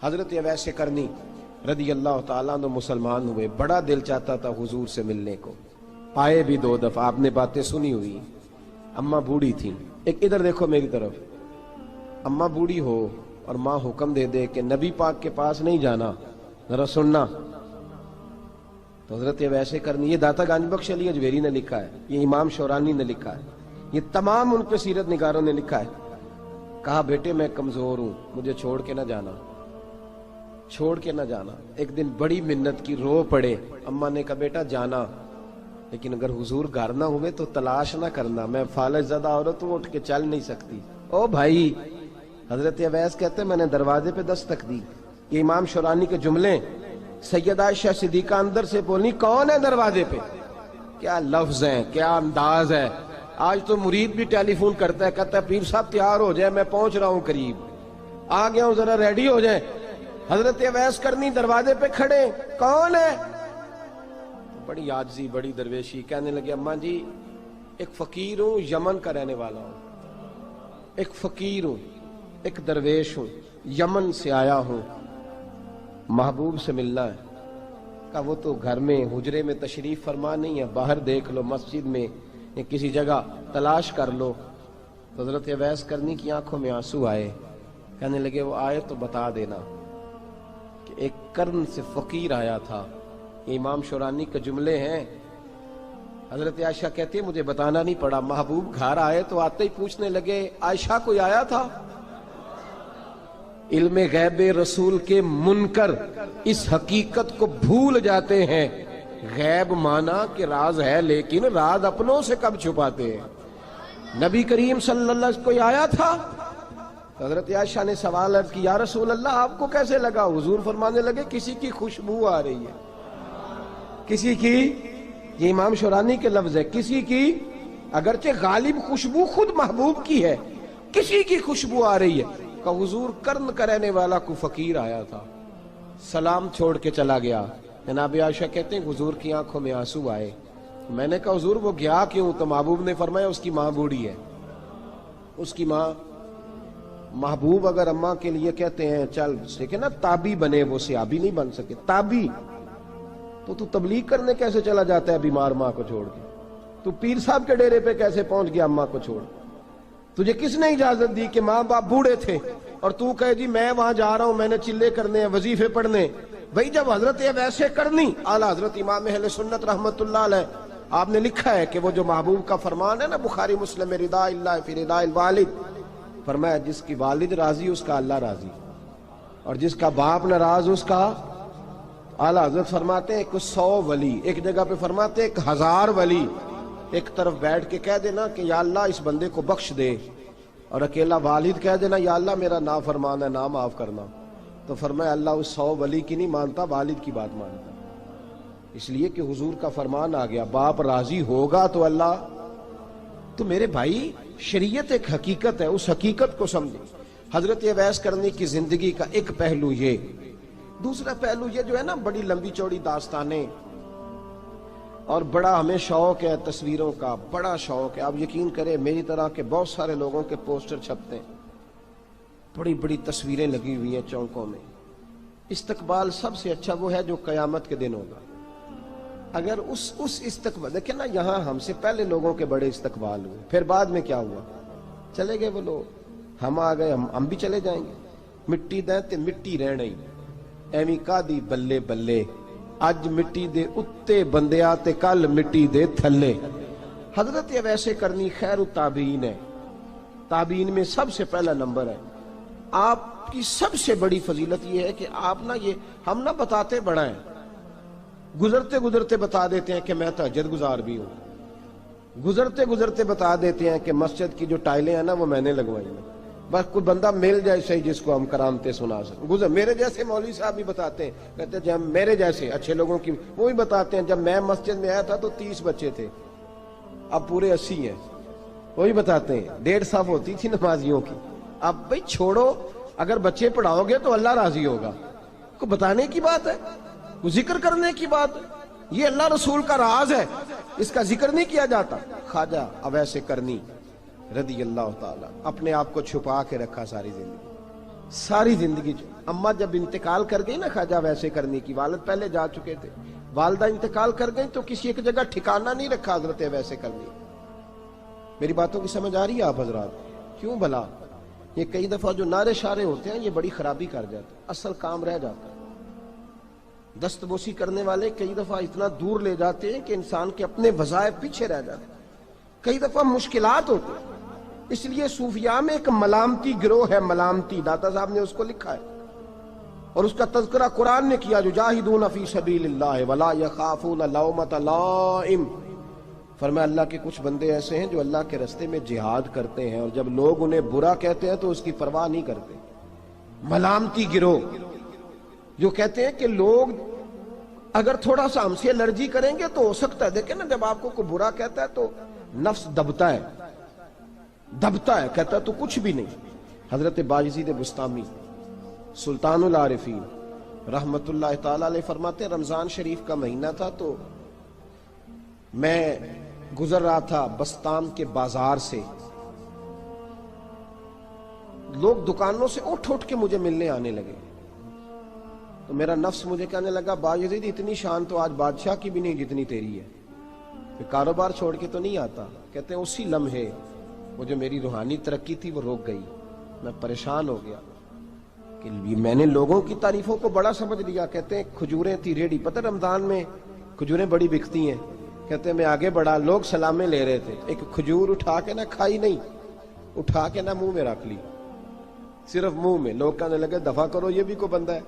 حضرت اویس کرنی رضی اللہ تعالیٰ عنہ مسلمان ہوئے، بڑا دل چاہتا تھا حضور سے ملنے کو، آئے بھی 2 دفعہ، آپ نے باتیں سنی ہوئی۔ اماں بوڑھی تھیں، ایک ادھر دیکھو میری طرف، اماں بوڑھی ہو اور ماں حکم دے دے کہ نبی پاک کے پاس نہیں جانا، ذرا سننا، تو حضرت اویس کرنی، یہ داتا گنج بخش علی اجویری نے لکھا ہے، یہ امام شورانی نے لکھا ہے، یہ تمام ان پہ سیرت نگاروں نے لکھا ہے، کہا بیٹے میں کمزور ہوں، مجھے چھوڑ کے نہ جانا، چھوڑ کے نہ جانا۔ ایک دن بڑی منت کی، رو پڑے، اماں نے کہا بیٹا جانا، لیکن اگر حضور گھر نہ ہوئے تو تلاش نہ کرنا، میں فالج زدہ عورت ہوں، اٹھ کے چل نہیں سکتی۔ او بھائی، حضرت اویس کہتے میں نے دروازے پہ دستک دی، یہ امام شورانی کے جملے، سیدہ عائشہ صدیقہ اندر سے بولی کون ہے دروازے پہ؟ کیا لفظ ہیں، کیا انداز ہے۔ آج تو مرید بھی ٹیلی فون کرتا ہے، کہتا ہے پیر صاحب تیار ہو جائے، میں پہنچ رہا ہوں، قریب آ گیا ہوں، ذرا ریڈی ہو جائیں۔ حضرت اویس کرنی دروازے پہ کھڑے، کون ہے؟ بڑی عاجزی، بڑی درویشی، کہنے لگے اماں جی ایک فقیر ہوں، یمن کا رہنے والا ہوں، ایک فقیر ہوں، ایک درویش ہوں، یمن سے آیا ہوں، محبوب سے ملنا ہے۔ کہا وہ تو گھر میں حجرے میں تشریف فرما نہیں ہے، باہر دیکھ لو، مسجد میں یا کسی جگہ تلاش کر لو۔ تو حضرت اویس کرنی کی آنکھوں میں آنسو آئے، کہنے لگے وہ آئے تو بتا دینا کہ ایک قرن سے فقیر آیا تھا۔ یہ امام شورانی کے جملے ہیں۔ حضرت عائشہ کہتی ہے مجھے بتانا نہیں پڑا، محبوب گھر آئے تو آتے ہی پوچھنے لگے عائشہ کوئی آیا تھا؟ علم غیب رسول کے منکر اس حقیقت کو بھول جاتے ہیں، غیب مانا کہ راز ہے، لیکن راز اپنوں سے کب چھپاتے ہیں۔ نبی کریم صلی اللہ علیہ وسلم کوئی آیا تھا؟ حضرت عائشہ نے سوال عرض کی یا رسول اللہ آپ کو کیسے لگا؟ حضور فرمانے لگے کسی کی خوشبو آ رہی ہے، کسی کی، یہ امام شورانی کے لفظ ہے، کسی کی، اگرچہ غالب خوشبو خود محبوب کی ہے، کسی کی خوشبو آ رہی ہے۔ کہ حضور قرن کا رہنے والا کو فقیر آیا تھا، سلام چھوڑ کے چلا گیا۔ جناب عائشہ کہتے ہیں حضور کی آنکھوں میں آنسو آئے۔ میں نے کہا حضور وہ گیا کیوں؟ تو محبوب نے فرمایا اس کی ماں بوڑھی ہے، اس کی ماں۔ محبوب اگر اماں کے لیے کہتے ہیں چل دیکھیں نا تابی بنے، وہ صحابی نہیں بن سکے، تابی، تو تبلیغ کرنے کیسے چلا جاتا ہے بیمار ماں کو چھوڑ کے؟ تو پیر صاحب کے ڈیرے پہ کیسے پہنچ گیا اماں کو چھوڑ؟ تجھے کس نے اجازت دی کہ ماں باپ بوڑھے تھے اور تو کہے جی میں وہاں جا رہا ہوں، میں نے چلے کرنے ہیں، وظیفے پڑھنے؟ بھئی جب حضرت اویس کرنی اعلیٰ حضرت امام اہل سنت رحمت اللہ علیہ، آپ نے لکھا ہے کہ وہ جو محبوب کا فرمان ہے نا بخاری مسلم، رضا اللہ فی رضا الوالد، فرمایا جس کی والد راضی اس کا اللہ راضی، اور جس کا باپ ناراض اس کا، اعلیٰ حضرت فرماتے ہیں 100 ولی، ایک جگہ پہ فرماتے ہیں 1000 ولی ایک طرف بیٹھ کے کہہ دینا کہ یا اللہ اس بندے کو بخش دے، اور اکیلا والد کہہ دینا یا اللہ میرا نافرمان ہے، نہ معاف کرنا، تو فرمایا اللہ اس 100 ولی کی نہیں مانتا، والد کی بات مانتا، اس لیے کہ حضور کا فرمان آ گیا باپ راضی ہوگا تو اللہ۔ تو میرے بھائی شریعت ایک حقیقت ہے، اس حقیقت کو سمجھیں۔ حضرت اویس کرنی کی زندگی کا ایک پہلو یہ، دوسرا پہلو یہ جو ہے نا بڑی لمبی چوڑی داستانیں، اور بڑا ہمیں شوق ہے تصویروں کا، بڑا شوق ہے۔ آپ یقین کریں میری طرح کے بہت سارے لوگوں کے پوسٹر چھپتے ہیں، بڑی بڑی تصویریں لگی ہوئی ہیں چوکوں میں۔ استقبال سب سے اچھا وہ ہے جو قیامت کے دن ہوگا۔ اگر اس استقبال دیکھیں نا، یہاں ہم سے پہلے لوگوں کے بڑے استقبال ہوئے، پھر بعد میں کیا ہوا؟ چلے گئے وہ لوگ، ہم آ گئے، ہم بھی چلے جائیں گے۔ مٹی دیں تے مٹی رہنا ہی، ایویں کا دی بلے بلے، اج مٹی دے اتے بندیا تے کل مٹی دے تھلے۔ حضرت اویس کرنی خیر التابعین ہے، تابعین میں سب سے پہلا نمبر ہے۔ آپ کی سب سے بڑی فضیلت یہ ہے کہ آپ نا، یہ ہم نہ بتاتے بڑا ہیں، گزرتے گزرتے بتا دیتے ہیں کہ میں تہجد گزار بھی ہوں، گزرتے گزرتے بتا دیتے ہیں کہ مسجد کی جو ٹائلیں ہیں نا وہ میں نے لگوائی ہیں، بس کوئی بندہ مل جائے صحیح جس کو ہم کرامتیں سنا سکیں۔ میرے جیسے مولوی صاحب بھی بتاتے ہیں، کہتے ہیں جب میرے جیسے اچھے لوگوں کی، وہ بھی بتاتے ہیں جب میں مسجد میں آیا تھا تو 30 بچے تھے، اب پورے 80 ہیں، وہی بتاتے ہیں 1.5 صف ہوتی تھی نمازیوں کی، اب بھئی چھوڑو، اگر بچے پڑھاؤ گے تو اللہ راضی ہوگا، کو بتانے کی بات ہے، کو ذکر کرنے کی بات ہے، یہ اللہ رسول کا راز ہے، اس کا ذکر نہیں کیا جاتا۔ خواجہ اویس کرنی رضی اللہ تعالیٰ اپنے آپ کو چھپا کے رکھا ساری زندگی، ساری زندگی اماں جب انتقال کر گئی نا خواجہ ویسے کرنی کی، والد پہلے جا چکے تھے، والدہ انتقال کر گئی تو کسی ایک جگہ ٹھکانہ نہیں رکھا حضرت ویسے کرنی۔ میری باتوں کی سمجھ آ رہی ہے آپ حضرات؟ کیوں بھلا یہ کئی دفعہ جو نعرے شارے ہوتے ہیں یہ بڑی خرابی کر جاتے ہیں، اصل کام رہ جاتا ہے۔ دست بوسی کرنے والے کئی دفعہ اتنا دور لے جاتے ہیں کہ انسان کے اپنے وظائف پیچھے رہ جاتے ہیں، کئی دفعہ مشکلات ہوتی ہیں۔ اس لیے صوفیاء میں ایک ملامتی گروہ ہے، ملامتی، داتا صاحب نے اس کو لکھا ہے اور اس کا تذکرہ قرآن نے کیا، جو جاہدون فی سبیل اللہ ولا یخافون لومۃ لائم۔ فرمایا اللہ کے کچھ بندے ایسے ہیں جو اللہ کے راستے میں جہاد کرتے ہیں اور جب لوگ انہیں برا کہتے ہیں تو اس کی پرواہ نہیں کرتے۔ ملامتی گروہ جو کہتے ہیں کہ لوگ اگر تھوڑا سا ہم سے الرجی کریں گے تو ہو سکتا ہے، دیکھیں نا جب آپ کو کوئی برا کہتا ہے تو نفس دبتا ہے، کہتا ہے تو کچھ بھی نہیں۔ حضرت بایزید بستامی سلطان العارفین رحمت اللہ تعالی علیہ فرماتے ہیں رمضان شریف کا مہینہ تھا تو میں گزر رہا تھا بستام کے بازار سے، لوگ دکانوں سے اٹھ کے مجھے ملنے آنے لگے تو میرا نفس مجھے کہنے لگا بایزید اتنی شان تو آج بادشاہ کی بھی نہیں جتنی تیری ہے، کاروبار چھوڑ کے تو نہیں آتا۔ کہتے ہیں اسی لمحے وہ جو میری روحانی ترقی تھی وہ روک گئی، میں پریشان ہو گیا کہ میں نے لوگوں کی تعریفوں کو بڑا سمجھ لیا۔ کہتے ہیں کھجوریں تھی ریڈی، پتہ رمضان میں کھجوریں بڑی بکتی ہیں، کہتے ہیں میں آگے بڑھا، لوگ سلامیں لے رہے تھے، ایک کھجور اٹھا کے نہ کھائی نہیں، اٹھا کے نہ منہ میں رکھ لی، صرف منہ میں۔ لوگ کہنے لگے دفع کرو، یہ بھی کوئی بندہ ہے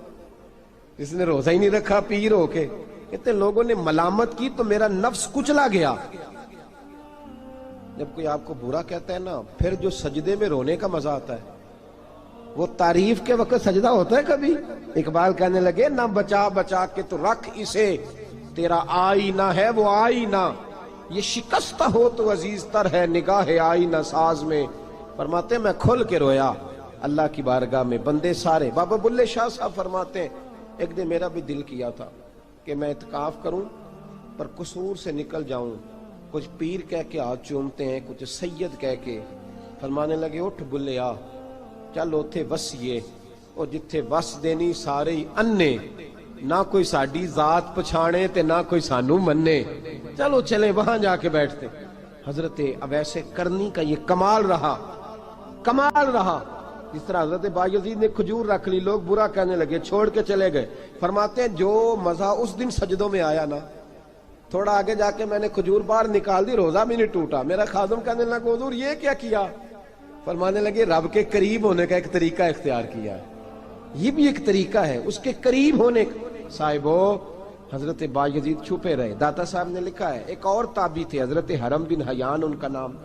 جس نے روزہ ہی نہیں رکھا پیر ہو کے۔ کہتے ہیں لوگوں نے ملامت کی تو میرا نفس کچلا گیا۔ جب کوئی آپ کو برا کہتا ہے نا، پھر جو سجدے میں رونے کا مزہ آتا ہے، وہ تعریف کے وقت سجدہ ہوتا ہے کبھی؟ اقبال کہنے لگے نہ بچا بچا کے تو رکھ اسے، تیرا آئینہ ہے وہ آئینہ، یہ شکستہ ہو تو عزیز تر ہے نگاہ آئینہ ساز میں۔ فرماتے ہیں میں کھل کے رویا اللہ کی بارگاہ میں، بندے سارے۔ بابا بلے شاہ صاحب فرماتے ہیں ایک دن میرا بھی دل کیا تھا کہ میں اعتکاف کروں پر قصور سے نکل جاؤں، کچھ پیر کہہ کے ہاتھ چومتے ہیں، کچھ سید کہہ کے۔ فرمانے لگے اٹھ بلیا چل اوتھے وسیے، اور جتھے وس دینی سارے ہی انے، نہ کوئی ساڈی ذات پچھانے تے نہ کوئی سانو مننے، چلو چلے وہاں جا کے بیٹھتے۔ حضرت اویس کرنی کا یہ کمال رہا، جس طرح حضرت بایزید نے کھجور رکھ لی، لوگ برا کہنے لگے، چھوڑ کے چلے گئے۔ فرماتے ہیں جو مزہ اس دن سجدوں میں آیا نا، تھوڑا آگے جا کے میں نے کھجور باہر نکال دی، روزہ بھی نہیں ٹوٹا۔ میرا خادم کہنے لگا حضور یہ کیا کیا؟ فرمانے لگے رب کے قریب ہونے کا ایک طریقہ اختیار کیا ہے، یہ بھی ایک طریقہ ہے اس کے قریب ہونے کا۔ صاحبو حضرت بایزید چھپے رہے۔ داتا صاحب نے لکھا ہے ایک اور تابعی تھے حضرت حرم بن حیان ان کا نام،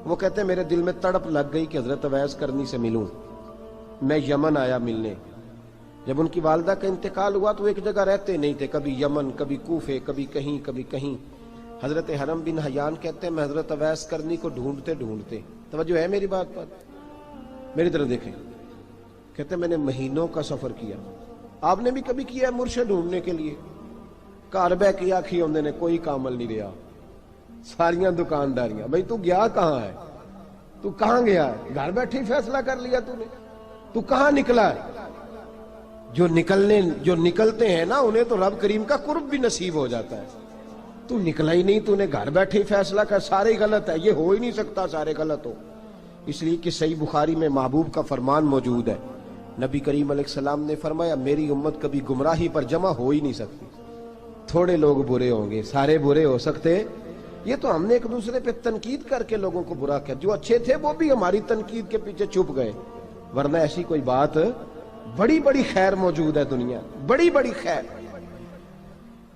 وہ کہتے ہیں میرے دل میں تڑپ لگ گئی کہ حضرت اویس کرنی سے ملوں۔ میں یمن آیا ملنے، جب ان کی والدہ کا انتقال ہوا تو ایک جگہ رہتے نہیں تھے، کبھی یمن، کبھی کوفے، کبھی کہیں۔ حضرت حرم بن حیان کہتے ہیں میں حضرت اویس کرنی کو ڈھونڈتے، توجہ ہے میری بات پر، میری طرف دیکھیں، کہتے ہیں میں نے مہینوں کا سفر کیا۔ آپ نے بھی کبھی کیا ہے مرشد ڈھونڈنے کے لیے؟ گھر بہ کے آکھی ہوندے نے کوئی کامل نہیں رہا، ساریاں دکانداریاں۔ بھئی تو گیا کہاں ہے؟ تو کہاں گیا ہے؟ گھر بیٹھے ہی فیصلہ کر لیا تو نے؟ تو کہاں نکلا ہے؟ جو نکلتے ہیں نا انہیں تو رب کریم کا قرب بھی نصیب ہو جاتا ہے۔ تو نکلا ہی نہیں، تو نے گھر بیٹھے ہی فیصلہ کر، سارے غلط ہے، یہ ہو ہی نہیں سکتا سارے غلط ہو۔ اس لیے کہ صحیح بخاری میں محبوب کا فرمان موجود ہے، نبی کریم علیہ السلام نے فرمایا میری امت کبھی گمراہی پر جمع ہو ہی نہیں سکتی، تھوڑے لوگ برے ہوں گے، سارے برے ہو سکتے۔ یہ تو ہم نے ایک دوسرے پہ تنقید کر کے لوگوں کو برا کیا، جو اچھے تھے وہ بھی ہماری تنقید کے پیچھے چھپ گئے، ورنہ ایسی کوئی بات، بڑی بڑی خیر موجود ہے دنیا، بڑی بڑی خیر۔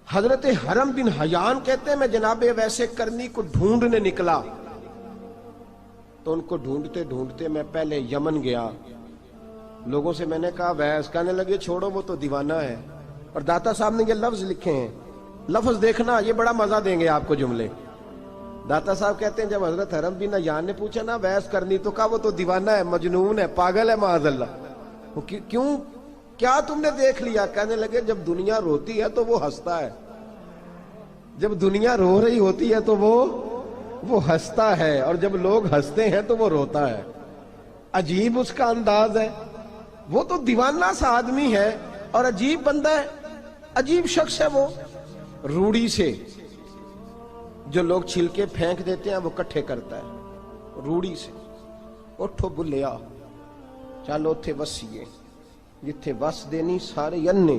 حضرت حرم بن حیان کہتے ہیں میں جناب ویسے کرنی کو ڈھونڈنے نکلا تو ان کو ڈھونڈتے میں پہلے یمن گیا، لوگوں سے میں نے کہا ویس، کہنے لگے چھوڑو وہ تو دیوانہ ہے۔ اور داتا صاحب نے یہ لفظ لکھے ہیں، لفظ دیکھنا یہ بڑا مزہ دیں گے آپ کو جملے۔ داتا صاحب کہتے ہیں جب حضرت حرم بن حیان نے پوچھا نا ویس کرنی، تو کہا وہ تو دیوانہ ہے، مجنون ہے، پاگل ہے معاذ اللہ۔ کیوں؟ کیا تم نے دیکھ لیا؟ کہنے لگے جب دنیا روتی ہے تو وہ ہنستا ہے، جب دنیا رو رہی ہوتی ہے تو وہ ہنستا ہے، اور جب لوگ ہنستے ہیں تو وہ روتا ہے۔ عجیب اس کا انداز ہے، وہ تو دیوانہ سا آدمی ہے اور عجیب بندہ ہے، عجیب شخص ہے وہ۔ روڑی سے جو لوگ چھلکے پھینک دیتے ہیں وہ کٹھے کرتا ہے، روڑی سے۔ اٹھو بلیا چلو تھے وسیے جتھے وس دینی سارے ینے،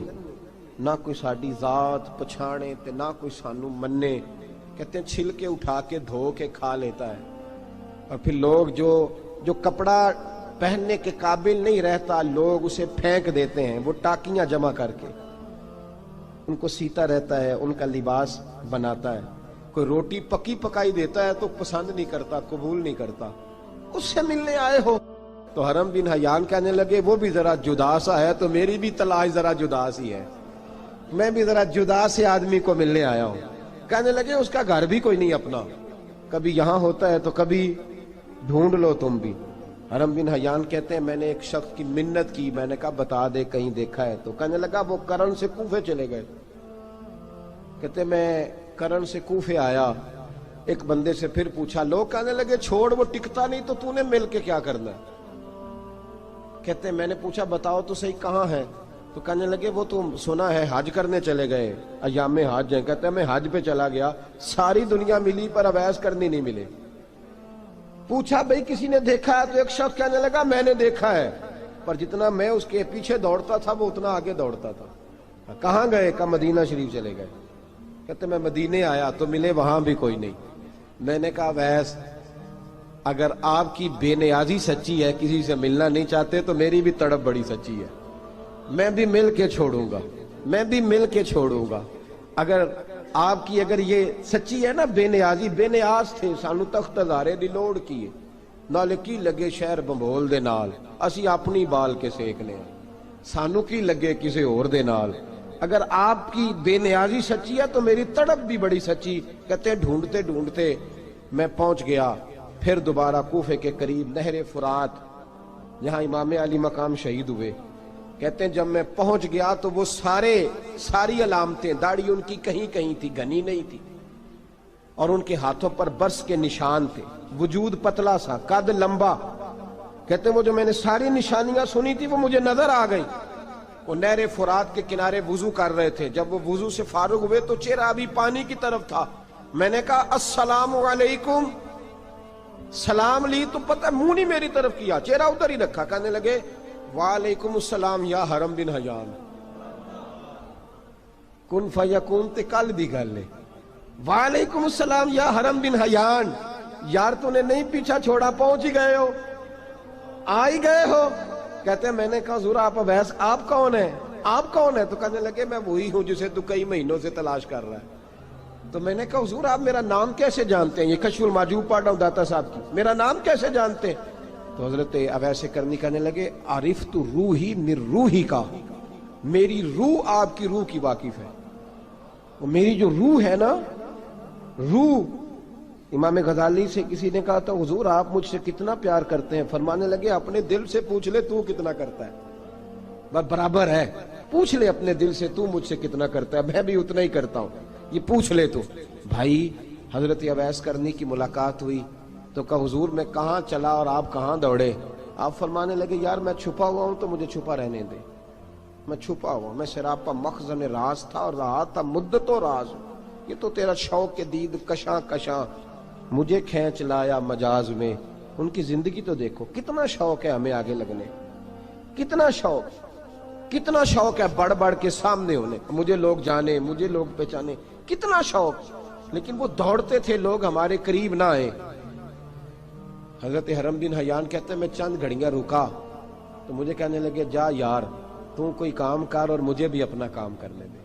نہ کوئی ساڈی ذات پچھانے تے نہ کوئی سانو منے۔ کہتے ہیں چھلکے اٹھا کے دھو کے کھا لیتا ہے، اور پھر لوگ جو کپڑا پہننے کے قابل نہیں رہتا لوگ اسے پھینک دیتے ہیں، وہ ٹاکیاں جمع کر کے ان کو سیتا رہتا ہے، ان کا لباس بناتا ہے۔ کوئی روٹی پکی پکائی دیتا ہے تو پسند نہیں کرتا، قبول نہیں کرتا، اس سے ملنے آئے ہو۔ تو حرم بن حیان کہنے لگے وہ بھی ذرا جدا سا ہے تو میری بھی تلاش ذرا جدا سی ہے، میں بھی ذرا جدا سے آدمی کو ملنے آیا ہوں۔ کہنے لگے اس کا گھر بھی کوئی نہیں اپنا، کبھی یہاں ہوتا ہے تو کبھی ڈھونڈ لو تم بھی۔ حرم بن حیان کہتے ہیں میں نے ایک شخص کی منت کی، میں نے کہا بتا دے کہیں دیکھا ہے تو۔ کہنے لگا وہ کرن سے کوفے چلے گئے۔ کہتے میں کرن سے کوفے آیا، ایک بندے سے پھر پوچھا، لوگ کہنے لگے چھوڑ وہ ٹکتا نہیں تو نے مل کے کیا کرنا ہے۔ کہتے میں نے پوچھا بتاؤ تو صحیح کہاں ہے، تو کہنے لگے وہ تو سنا ہے حج کرنے چلے گئے، ایام حج ہیں۔ کہتے میں حج پہ چلا گیا، ساری دنیا ملی پر اویس کرنی نہیں ملے۔ پوچھا بھئی کسی نے دیکھا ہے، تو ایک شخص کہنے لگا میں نے دیکھا ہے، پر جتنا میں اس کے پیچھے دوڑتا تھا وہ اتنا آگے دوڑتا تھا۔ کہاں گئے؟ کہ مدینہ شریف چلے گئے۔ کہتے میں مدینے آیا تو ملے وہاں بھی کوئی نہیں۔ میں نے کہا ویس اگر آپ کی بے نیازی سچی ہے، کسی سے ملنا نہیں چاہتے، تو میری بھی تڑپ بڑی سچی ہے، میں بھی مل کے چھوڑوں گا، میں بھی مل کے چھوڑوں گا۔ اگر آپ کی یہ سچی ہے نا بے نیازی، بے نیاز تھے، سانو تخت ہزارے دی لوڑ کیے، نالے کی لگے شہر بمبول دے نال، اسی اپنی بال کے سیکنے ہیں، سانو کی لگے کسی اور دے نال۔ اگر آپ کی بے نیازی سچی ہے تو میری تڑپ بھی بڑی سچی۔ کہتے ہیں ڈھونڈتے ڈھونڈتے میں پہنچ گیا، پھر دوبارہ کوفے کے قریب نہر فرات جہاں امام علی مقام شہید ہوئے۔ کہتے ہیں جب میں پہنچ گیا تو وہ ساری علامتیں، داڑھی ان کی کہیں کہیں تھی، گھنی نہیں تھی، اور ان کے ہاتھوں پر برس کے نشان تھے، وجود پتلا سا، قد لمبا۔ کہتے ہیں وہ جو میں نے ساری نشانیاں سنی تھی وہ مجھے نظر آ گئی۔ وہ نہر فرات کے کنارے وضو کر رہے تھے، جب وہ وضو سے فارغ ہوئے تو چہرہ ابھی پانی کی طرف تھا۔ میں نے کہا السلام علیکم، سلام لی تو پتہ منہ نہیں میری طرف کیا، چہرہ ادھر ہی رکھا۔ کہنے لگے وعلیکم السلام یا حرم بن حیان، کن فیکون تے کل دی گل ہے۔ وعلیکم السلام یا حرم بن حیان، یار تو نے نہیں پیچھا چھوڑا، پہنچ ہی گئے ہو، آ ہی گئے ہو۔ کہتے ہیں میں نے کہا حضور آپ اویس آپ کون ہیں، آپ کون ہیں؟ تو کہنے لگے میں وہی ہوں جسے تو کئی مہینوں سے تلاش کر رہا ہے۔ تو میں نے کہا حضور آپ میرا نام کیسے جانتے ہیں؟ یہ کشف المحجوب پڑھ رہا ہوں داتا صاحب کی، میرا نام کیسے جانتے ہیں؟ تو حضرت اویس کرنی کہنے لگے عرفت روحی من روحی کا، میری روح آپ کی روح کی واقف ہے۔ وہ میری جو روح ہے نا، روح۔ امام غزالی سے کسی نے کہا تھا حضور آپ مجھ سے کتنا پیار کرتے ہیں؟ فرمانے لگے اپنے دل سے پوچھ لے تو کتنا کرتا ہے، برابر ہے، پوچھ لے اپنے دل سے تو مجھ سے کتنا کرتا ہے، میں بھی اتنا ہی کرتا ہوں، یہ پوچھ لے تو۔ بھائی حضرت اویس کرنی کی ملاقات ہوئی تو کہا حضور میں کہاں چلا اور آپ کہاں دوڑے؟ آپ فرمانے لگے یار میں چھپا ہوا ہوں تو مجھے چھپا رہنے دے، میں چھپا ہوا، میں سراپا مخزن راز تھا اور رہا تھا مدت و راز۔ یہ تو تیرا شوق کے دید کشاں کشاں مجھے کھینچ لایا مجاز میں۔ ان کی زندگی تو دیکھو، کتنا شوق ہے ہمیں آگے لگنے، کتنا شوق ہے بڑھ بڑھ کے سامنے ہونے، مجھے لوگ جانے، مجھے لوگ پہچانے، کتنا شوق، لیکن وہ دوڑتے تھے لوگ ہمارے قریب نہ آئے۔ حضرت حرم بن حیان کہتے ہیں میں چند گھڑیاں رکا تو مجھے کہنے لگے جا یار تو کوئی کام کر اور مجھے بھی اپنا کام کرنے دے۔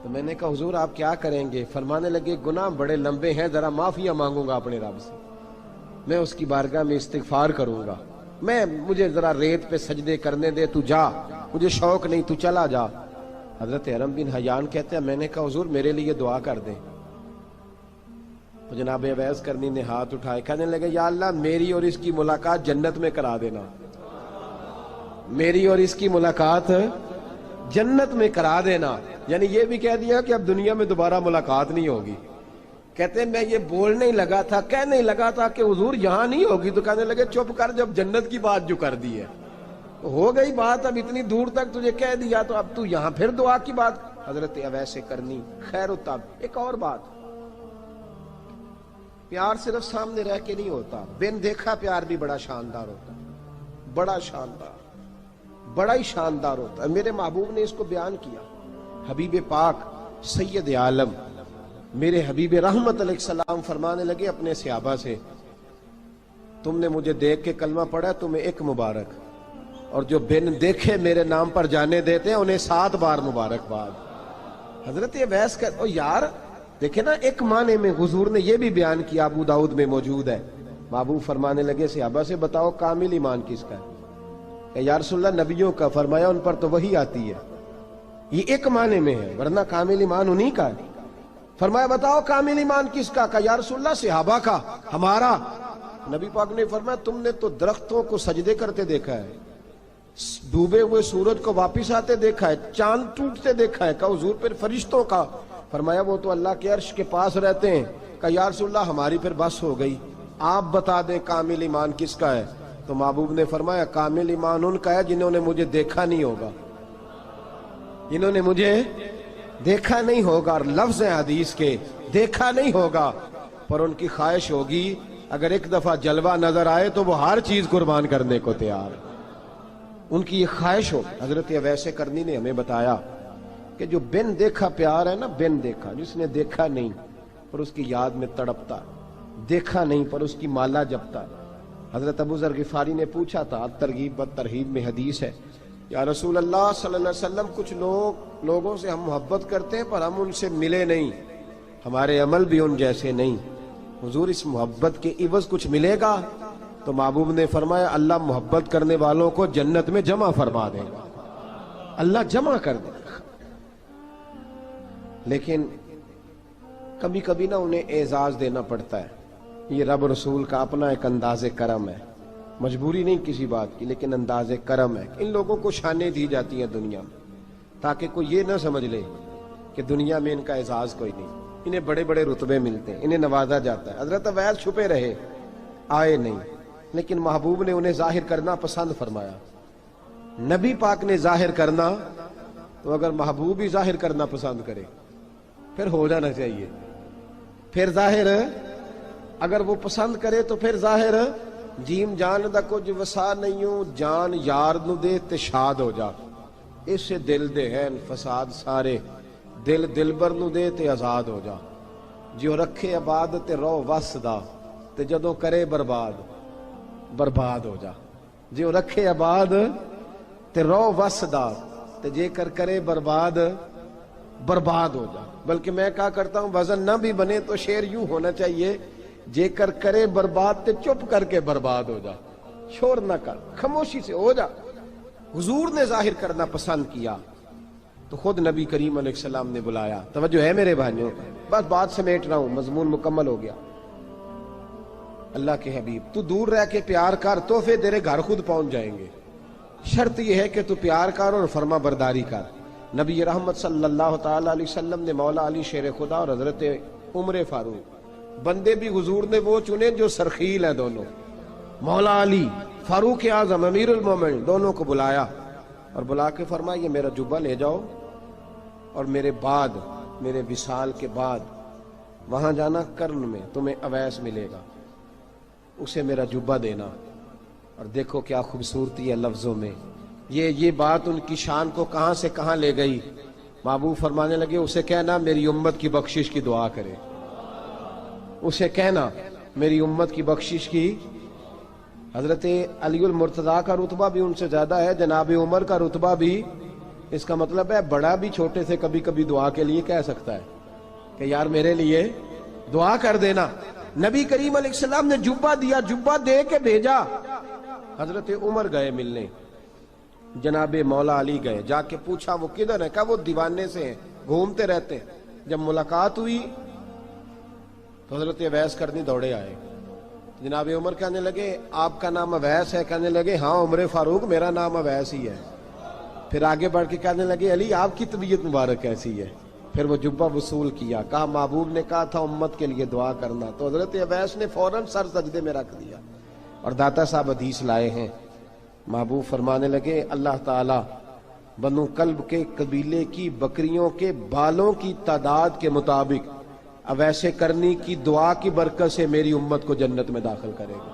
تو میں نے کہا حضور آپ کیا کریں گے؟ فرمانے لگے گناہ بڑے لمبے ہیں، ذرا معافیاں مانگوں گا اپنے رب سے، میں اس کی بارگاہ میں استغفار کروں گا، مجھے ذرا ریت پہ سجدے کرنے دے، تو جا، مجھے شوق نہیں، تو چلا جا۔ حضرت حرم بن حیان کہتے ہیں میں نے کہا حضور میرے لیے دعا کر دیں۔ تو جناب اویس کرنی نے ہاتھ اٹھائے، کہنے لگے یا اللہ میری اور اس کی ملاقات جنت میں کرا دینا، میری اور اس کی ملاقات جنت میں کرا دینا۔ یعنی یہ بھی کہہ دیا کہ اب دنیا میں دوبارہ ملاقات نہیں ہوگی۔ کہتے ہیں میں یہ بولنے ہی لگا تھا، کہنے ہی لگا تھا کہ حضور یہاں نہیں ہوگی، تو کہنے لگے چپ کر، جب جنت کی بات جو کر دی ہے ہو گئی بات، اب اتنی دور تک تجھے کہہ دیا تو اب تو یہاں پھر دعا کی بات حضرت اویس کرنی خیر التاب۔ ایک اور بات، پیار صرف سامنے رہ کے نہیں ہوتا، بن دیکھا پیار بھی بڑا شاندار ہوتا، بڑا شاندار، بڑا ہی شاندار ہوتا ہے۔ میرے محبوب نے اس کو بیان کیا، حبیب پاک سید عالم میرے حبیب رحمت علیہ السلام فرمانے لگے اپنے صحابہ سے، تم نے مجھے دیکھ کے کلمہ پڑھا، تمہیں ایک مبارک، اور جو بن دیکھے میرے نام پر جانے دیتے ہیں انہیں 7 بار مبارکباد۔ حضرت اویس کا یار دیکھیں نا، ایک معنی میں حضور نے یہ بھی بیان کیا، ابو داؤد میں موجود ہے۔ محبوب فرمانے لگے صحابہ سے، بتاؤ کامل ایمان کس کا ہے؟ کہ یا رسول اللہ نبیوں کا، فرمایا ان پر تو وہی آتی ہے، یہ ایک معنی میں ہے، ورنہ کامل ایمان انہی کا ہے۔ فرمایا بتاؤ کامل ایمان کس کا؟ کہ یا رسول اللہ صحابہ کا، ہمارا۔ نبی پاک نے فرمایا تم نے تو درختوں کو سجدے کرتے دیکھا ہے، ڈوبے ہوئے سورج کو واپس آتے دیکھا ہے، چاند ٹوٹتے دیکھا ہے۔ کہ حضور پھر فرشتوں کا؟ فرمایا وہ تو اللہ کے عرش کے پاس رہتے ہیں۔ کہ یا رسول اللہ ہماری پھر بس ہو گئی، آپ بتا دیں کامل ایمان کس کا ہے؟ تو محبوب نے فرمایا کامل ایمان ان کا ہے جنہوں نے مجھے دیکھا نہیں ہوگا، جنہوں نے مجھے دیکھا نہیں ہوگا، اور لفظ ہیں حدیث کے، دیکھا نہیں ہوگا پر ان کی خواہش ہوگی اگر ایک دفعہ جلوہ نظر آئے تو وہ ہر چیز قربان کرنے کو تیار ہے، ان کی یہ خواہش ہو۔ حضرت اویس کرنی نے ہمیں بتایا کہ جو بن دیکھا پیار ہے نا، بن دیکھا، جس نے دیکھا نہیں پر اس کی یاد میں تڑپتا، دیکھا نہیں پر اس کی مالا جپتا۔ حضرت ابو ذر غفاری نے پوچھا تھا، ترغیب و ترہیب میں حدیث ہے، یا رسول اللہ صلی اللہ علیہ وسلم کچھ لوگوں سے ہم محبت کرتے ہیں پر ہم ان سے ملے نہیں، ہمارے عمل بھی ان جیسے نہیں، حضور اس محبت کے عوض کچھ ملے گا؟ تو محبوب نے فرمایا اللہ محبت کرنے والوں کو جنت میں جمع فرما دے گا، اللہ جمع کر دے گا۔ لیکن کبھی کبھی نہ انہیں اعزاز دینا پڑتا ہے، یہ رب رسول کا اپنا ایک انداز کرم ہے، مجبوری نہیں کسی بات کی، لیکن انداز کرم ہے۔ ان لوگوں کو شانیں دی جاتی ہیں دنیا میں تاکہ کوئی یہ نہ سمجھ لے کہ دنیا میں ان کا اعزاز کوئی نہیں، انہیں بڑے بڑے رتبے ملتے ہیں، انہیں نوازا جاتا ہے۔ حضرت اویس چھپے رہے، آئے نہیں، لیکن محبوب نے انہیں ظاہر کرنا پسند فرمایا۔ نبی پاک نے ظاہر کرنا تو اگر محبوب ہی ظاہر کرنا پسند کرے پھر ہو جانا چاہیے، پھر ظاہر اگر وہ پسند کرے تو پھر ظاہر جیم جان دا کچھ وسا نہیں ہوں، جان یار نو دے تے شاد ہو جا، اس سے دل دے ہیں فساد سارے، دل دلبر نو دے تے آزاد ہو جا، جو رکھے آباد تے رو وس دا تے جدوں کرے برباد برباد ہو جا، جو رکھے آباد تے رو وس دا تے جے کر کرے برباد برباد ہو جا۔ بلکہ میں کہا کرتا ہوں وزن نہ بھی بنے تو شعر یوں ہونا چاہیے، جے کر کرے برباد تے چپ کر کے برباد ہو جا، شور نہ کر، خاموشی سے ہو جا۔ حضور نے ظاہر کرنا پسند کیا تو خود نبی کریم علیہ السلام نے بلایا۔ توجہ ہے میرے بھائیوں، بس بات سمیٹ رہا ہوں، مضمون مکمل ہو گیا۔ اللہ کے حبیب تو دور رہ کے پیار کر، تحفے تیرے گھر خود پہنچ جائیں گے، شرط یہ ہے کہ تو پیار کر اور فرما برداری کر۔ نبی رحمت صلی اللہ تعالی علیہ وسلم نے مولا علی شیر خدا اور حضرت عمر فاروق، بندے بھی حضور نے وہ چنے جو سرخیل ہیں دونوں، مولا علی فاروق اعظم امیر المومنین، دونوں کو بلایا اور بلا کے فرمایا یہ میرا جبہ لے جاؤ اور میرے بعد، میرے وصال کے بعد وہاں جانا کرن میں تمہیں اویس ملے گا، اسے میرا جبہ دینا۔ اور دیکھو کیا خوبصورتی ہے لفظوں میں، یہ بات ان کی شان کو کہاں سے کہاں لے گئی۔ محبوب فرمانے لگے اسے کہنا میری امت کی بخشش کی دعا کرے، اسے کہنا میری امت کی بخشش کی۔ حضرت علی المرتضیٰ کا رتبہ بھی ان سے زیادہ ہے، جناب عمر کا رتبہ بھی، اس کا مطلب ہے بڑا بھی چھوٹے سے کبھی کبھی دعا کے لیے کہہ سکتا ہے کہ یار میرے لیے دعا کر دینا۔ نبی کریم علیہ السلام نے جبہ دیا، جبہ دے کے بھیجا۔ حضرت عمر گئے ملنے، جناب مولا علی گئے، جا کے پوچھا وہ کدھر ہے؟ کہا وہ دیوانے سے ہیں، گھومتے رہتے ہیں۔ جب ملاقات ہوئی تو حضرت اویس کرنی دوڑے آئے، جناب عمر کہنے لگے آپ کا نام اویس ہے؟ کہنے لگے ہاں عمر فاروق میرا نام اویس ہی ہے۔ پھر آگے بڑھ کے کہنے لگے علی آپ کی طبیعت مبارک کیسی ہے؟ پھر وہ جبہ وصول کیا، کہا محبوب نے کہا تھا امت کے لیے دعا کرنا، تو حضرت اویس نے فوراً سر سجدے میں رکھ دیا۔ اور داتا صاحب حدیث لائے ہیں، محبوب فرمانے لگے اللہ تعالی بنو کلب کے قبیلے کی بکریوں کے بالوں کی تعداد کے مطابق اویس کرنی کی دعا کی برکت سے میری امت کو جنت میں داخل کرے گا۔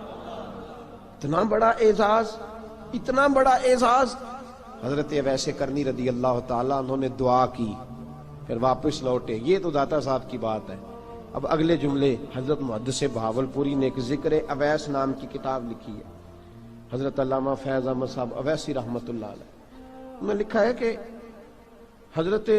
اتنا بڑا اعزاز، اتنا بڑا اعزاز۔ حضرت اویس کرنی رضی اللہ تعالیٰ انہوں نے دعا کی، پھر واپس لوٹے۔ یہ تو داتا صاحب کی بات ہے۔ اب اگلے جملے حضرت محدث بہاولپوری نے ایک ذکر اویس نام کی کتاب لکھی ہے، حضرت علامہ فیض احمد صاحب اویسی رحمۃ اللہ علیہ، انہوں نے لکھا ہے کہ حضرت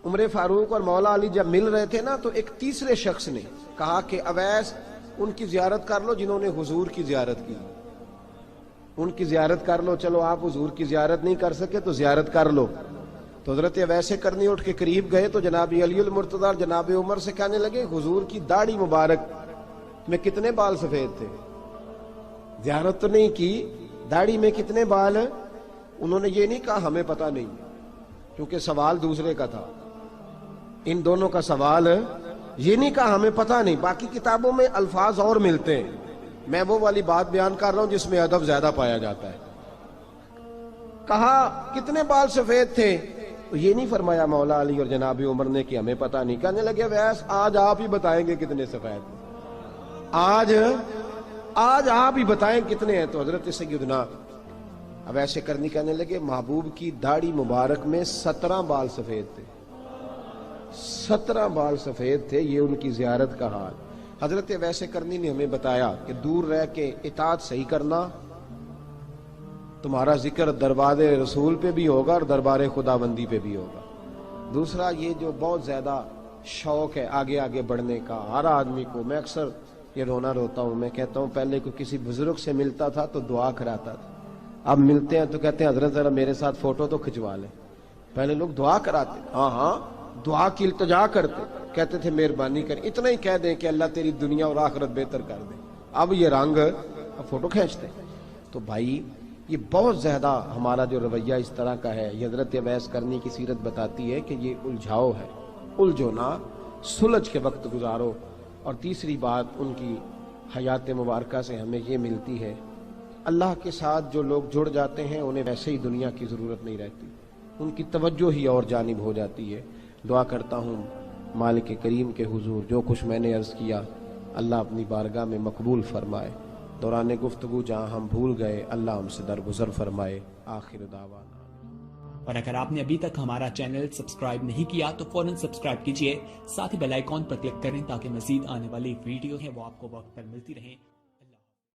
عمر فاروق اور مولا علی جب مل رہے تھے نا، تو ایک تیسرے شخص نے کہا کہ اویس ان کی زیارت کر لو جنہوں نے حضور کی زیارت کی، ان کی زیارت کر لو، چلو آپ حضور کی زیارت نہیں کر سکے تو زیارت کر لو۔ تو حضرت اویس کرنی اٹھ کے قریب گئے تو جناب علی المرتضیٰ اور جناب عمر سے کہنے لگے حضور کی داڑھی مبارک میں کتنے بال سفید تھے؟ زیارت تو نہیں کی، داڑھی میں کتنے بال؟ انہوں نے یہ نہیں کہا ہمیں پتہ نہیں، کیونکہ سوال دوسرے کا تھا، ان دونوں کا سوال یہ نہیں کہا ہمیں پتہ نہیں۔ باقی کتابوں میں الفاظ اور ملتے ہیں، میں وہ والی بات بیان کر رہا ہوں جس میں ادب زیادہ پایا جاتا ہے۔ کہا کتنے بال سفید تھے؟ تو یہ نہیں فرمایا مولا علی اور جناب عمر نے کہ ہمیں پتہ نہیں، کہنے لگے ویس آج آپ ہی بتائیں گے کتنے سفید ہیں، آج آپ ہی بتائیں کتنے ہیں۔ تو حضرت سیدنا اویس کرنی کہنے لگے محبوب کی داڑھی مبارک میں 17 بال سفید تھے، 17 بال سفید تھے، یہ ان کی زیارت کا حال۔ حضرت اویس کرنی نے ہمیں بتایا کہ دور رہ کے اطاعت صحیح کرنا، تمہارا ذکر دربار رسول پہ بھی ہوگا اور دربار خداوندی پہ بھی ہوگا۔ دوسرا یہ جو بہت زیادہ شوق ہے آگے آگے بڑھنے کا ہر آدمی کو، میں اکثر یہ رونا روتا ہوں، میں کہتا ہوں پہلے کوئی کسی بزرگ سے ملتا تھا تو دعا کراتا تھا، اب ملتے ہیں تو کہتے ہیں حضرت ذرا میرے ساتھ فوٹو تو کھنچوا لیں۔ پہلے لوگ دعا کراتے، ہاں دعا کی التجا کرتے، کہتے تھے مہربانی کر، اتنا ہی کہہ دیں کہ اللہ تیری دنیا اور آخرت بہتر کر دے، اب یہ رنگ اب فوٹو کھینچتے۔ تو بھائی یہ بہت زیادہ ہمارا جو رویہ اس طرح کا ہے، یہ حضرت اویس کرنی کی سیرت بتاتی ہے کہ یہ الجھاؤ ہے، الجھو نہ، سلجھ کے وقت گزارو۔ اور تیسری بات ان کی حیات مبارکہ سے ہمیں یہ ملتی ہے، اللہ کے ساتھ جو لوگ جڑ جاتے ہیں انہیں ویسے ہی دنیا کی ضرورت نہیں رہتی، ان کی توجہ ہی اور جانب ہو جاتی ہے۔ دعا کرتا ہوں مالک کریم کے حضور جو کچھ میں نے عرض کیا اللہ اپنی بارگاہ میں مقبول فرمائے، دوران گفتگو جہاں ہم بھول گئے اللہ ہم سے درگزر فرمائے۔ آخر دعوانا۔ اور اگر آپ نے ابھی تک ہمارا چینل سبسکرائب نہیں کیا تو فوراً سبسکرائب کیجئے، ساتھ ہی بیل آئیکن پر کلک کریں تاکہ مزید آنے والی ویڈیو ہیں وہ آپ کو وقت پر ملتی رہیں۔